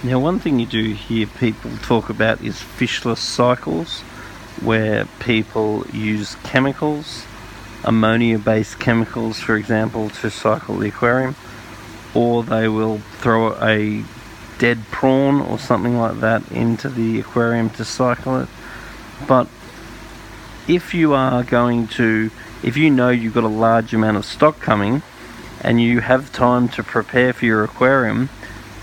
Now, one thing you do hear people talk about is fishless cycles, where people use chemicals, ammonia-based chemicals, for example, to cycle the aquarium, or they will throw a dead prawn or something like that into the aquarium to cycle it. But if you are going to, if you know you've got a large amount of stock coming and you have time to prepare for your aquarium,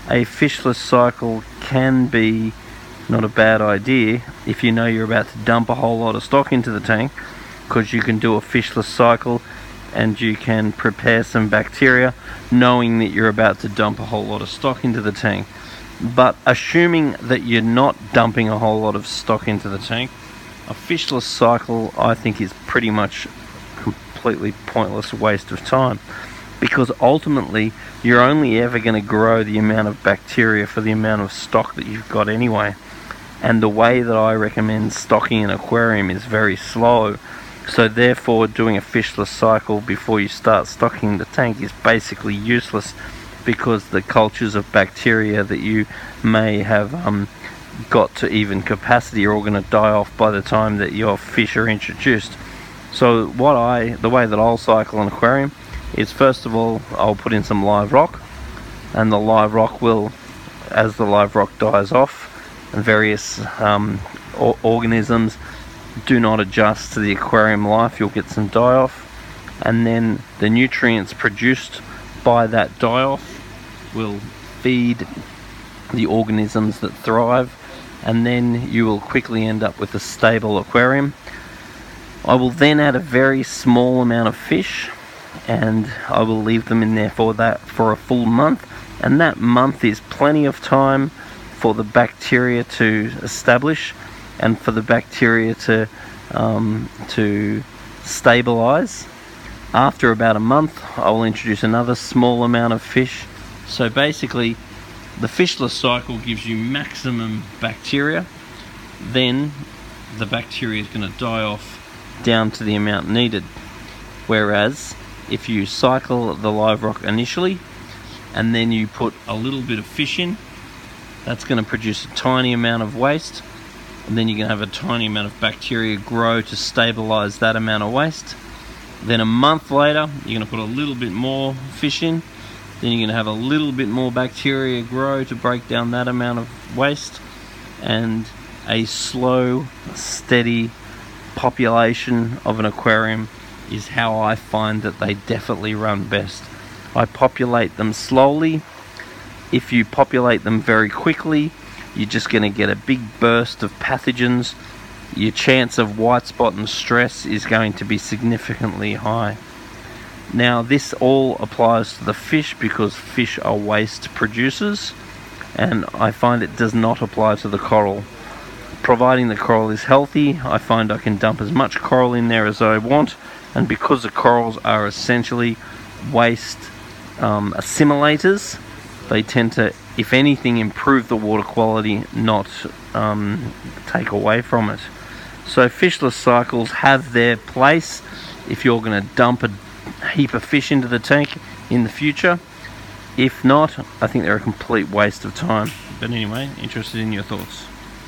a fishless cycle can be not a bad idea if you know you're about to dump a whole lot of stock into the tank, because you can do a fishless cycle and you can prepare some bacteria knowing that you're about to dump a whole lot of stock into the tank. But assuming that you're not dumping a whole lot of stock into the tank, a fishless cycle I think is pretty much completely pointless waste of time, because ultimately you're only ever going to grow the amount of bacteria for the amount of stock that you've got anyway. And the way that I recommend stocking an aquarium is very slow, so therefore doing a fishless cycle before you start stocking the tank is basically useless, because the cultures of bacteria that you may have got to even capacity are all going to die off by the time that your fish are introduced. So the way that I'll cycle an aquarium is, first of all, I'll put in some live rock, and the live rock will, as the live rock dies off and various organisms do not adjust to the aquarium life, you'll get some die off, and then the nutrients produced by that die off will feed the organisms that thrive, and then you will quickly end up with a stable aquarium. I will then add a very small amount of fish, and I will leave them in there for a full month, and that month is plenty of time for the bacteria to establish and for the bacteria to stabilize. After about a month, I will introduce another small amount of fish. So basically, the fishless cycle gives you maximum bacteria, then the bacteria is going to die off down to the amount needed. Whereas if you cycle the live rock initially and then you put a little bit of fish in, that's going to produce a tiny amount of waste, and then you're going to have a tiny amount of bacteria grow to stabilize that amount of waste. Then a month later, you're going to put a little bit more fish in, then you're going to have a little bit more bacteria grow to break down that amount of waste, and a slow, steady population of an aquarium is how I find that they definitely run best. I populate them slowly. If you populate them very quickly, you're just going to get a big burst of pathogens. Your chance of white spot and stress is going to be significantly high. Now, this all applies to the fish because fish are waste producers, and I find it does not apply to the coral. Providing the coral is healthy, I find I can dump as much coral in there as I want, and because the corals are essentially waste assimilators, they tend to, if anything, improve the water quality, not take away from it. So fishless cycles have their place if you're going to dump a heap of fish into the tank in the future. If not, I think they're a complete waste of time. But anyway, interested in your thoughts.